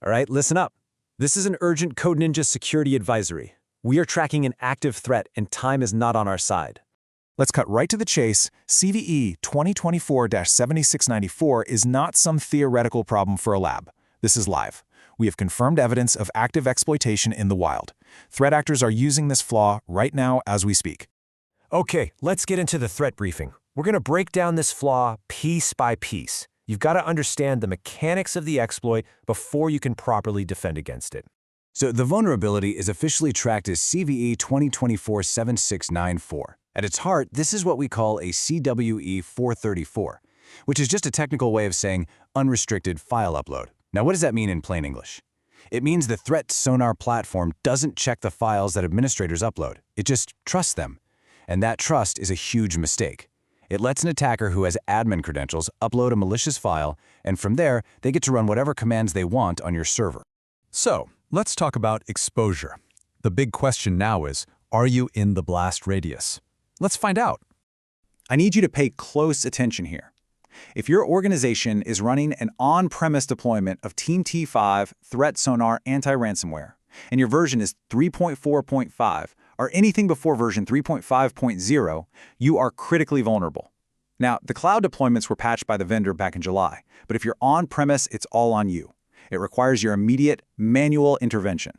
All right, listen up. This is an urgent Code Ninja security advisory. We are tracking an active threat and time is not on our side. Let's cut right to the chase. CVE 2024-7694 is not some theoretical problem for a lab. This is live. We have confirmed evidence of active exploitation in the wild. Threat actors are using this flaw right now as we speak. Okay, let's get into the threat briefing. We're going to break down this flaw piece by piece. You've got to understand the mechanics of the exploit before you can properly defend against it. So the vulnerability is officially tracked as CVE 2024-7694. At its heart, this is what we call a CVE-434, which is just a technical way of saying unrestricted file upload. Now, what does that mean in plain English? It means the ThreatSonar platform doesn't check the files that administrators upload. It just trusts them. And that trust is a huge mistake. It lets an attacker who has admin credentials upload a malicious file, and from there, they get to run whatever commands they want on your server. So, let's talk about exposure. The big question now is, are you in the blast radius? Let's find out. I need you to pay close attention here. If your organization is running an on-premise deployment of TeamT5 ThreatSonar Anti-Ransomware, and your version is 3.4.5, or anything before version 3.5.0, you are critically vulnerable. Now, the cloud deployments were patched by the vendor back in July, but if you're on-premise, it's all on you. It requires your immediate manual intervention.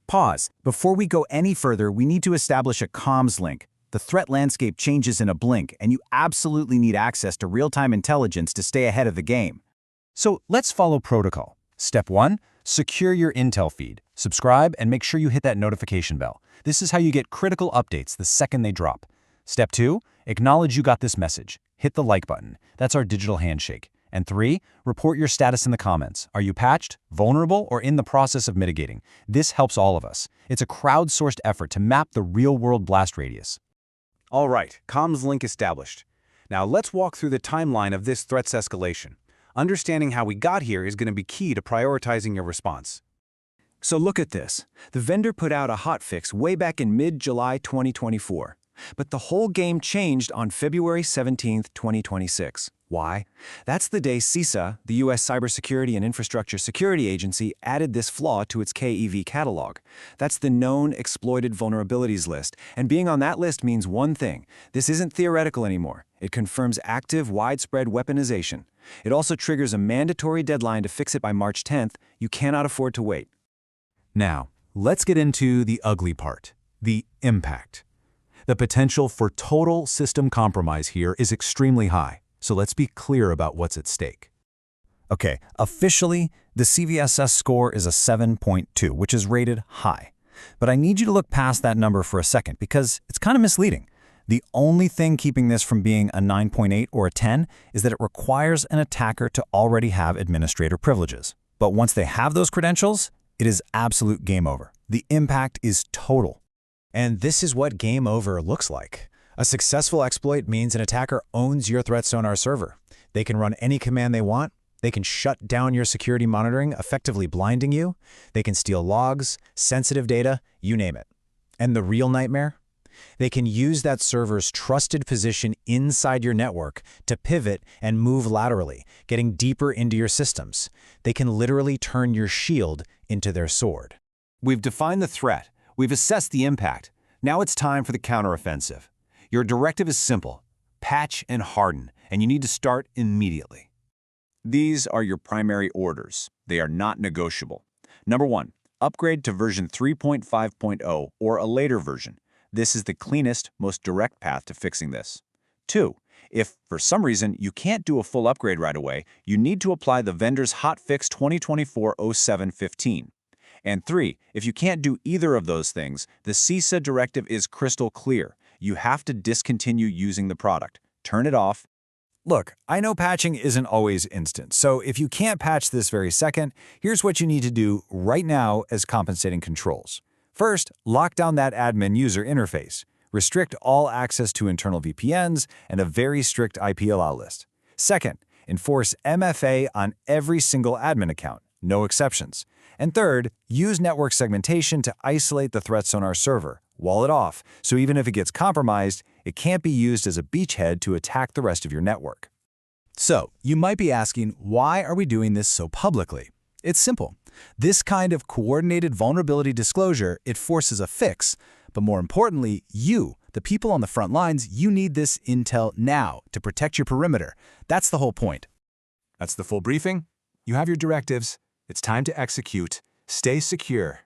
Pause. Before we go any further, we need to establish a comms link. The threat landscape changes in a blink, and you absolutely need access to real-time intelligence to stay ahead of the game. So let's follow protocol. Step 1, secure your intel feed. Subscribe and make sure you hit that notification bell. This is how you get critical updates the second they drop. Step 2, acknowledge you got this message. Hit the like button. That's our digital handshake. And 3, report your status in the comments. Are you patched, vulnerable, or in the process of mitigating? This helps all of us. It's a crowdsourced effort to map the real-world blast radius. All right, comms link established. Now let's walk through the timeline of this threat's escalation. Understanding how we got here is going to be key to prioritizing your response. So look at this. The vendor put out a hotfix way back in mid-July 2024. But the whole game changed on February 17, 2026. Why? That's the day CISA, the U.S. Cybersecurity and Infrastructure Security Agency, added this flaw to its KEV catalog. That's the known exploited vulnerabilities list, and being on that list means one thing. This isn't theoretical anymore. It confirms active, widespread weaponization. It also triggers a mandatory deadline to fix it by March 10th. You cannot afford to wait. Now, let's get into the ugly part, the impact. The potential for total system compromise here is extremely high. So let's be clear about what's at stake. Okay, officially, the CVSS score is a 7.2, which is rated high. But I need you to look past that number for a second because it's kind of misleading. The only thing keeping this from being a 9.8 or a 10 is that it requires an attacker to already have administrator privileges. But once they have those credentials, it is absolute game over. The impact is total. And this is what game over looks like. A successful exploit means an attacker owns your ThreatSonar server. They can run any command they want. They can shut down your security monitoring, effectively blinding you. They can steal logs, sensitive data, you name it. And the real nightmare? They can use that server's trusted position inside your network to pivot and move laterally, getting deeper into your systems. They can literally turn your shield into their sword. We've defined the threat. We've assessed the impact. Now it's time for the counteroffensive. Your directive is simple: patch and harden, and you need to start immediately. These are your primary orders. They are not negotiable. Number 1, upgrade to version 3.5.0 or a later version. This is the cleanest, most direct path to fixing this. 2, if for some reason you can't do a full upgrade right away, you need to apply the vendor's hotfix 2024-0715. And 3, if you can't do either of those things, the CISA directive is crystal clear. You have to discontinue using the product. Turn it off. Look, I know patching isn't always instant, so if you can't patch this very second, here's what you need to do right now as compensating controls. First, lock down that admin user interface. Restrict all access to internal VPNs and a very strict IP allow list. Second, enforce MFA on every single admin account, no exceptions. And third, use network segmentation to isolate the ThreatSonar server. Wall it off, so even if it gets compromised, it can't be used as a beachhead to attack the rest of your network. So, you might be asking, why are we doing this so publicly? It's simple. This kind of coordinated vulnerability disclosure, it forces a fix. But more importantly, you, the people on the front lines, you need this intel now to protect your perimeter. That's the whole point. That's the full briefing. You have your directives. It's time to execute. Stay secure.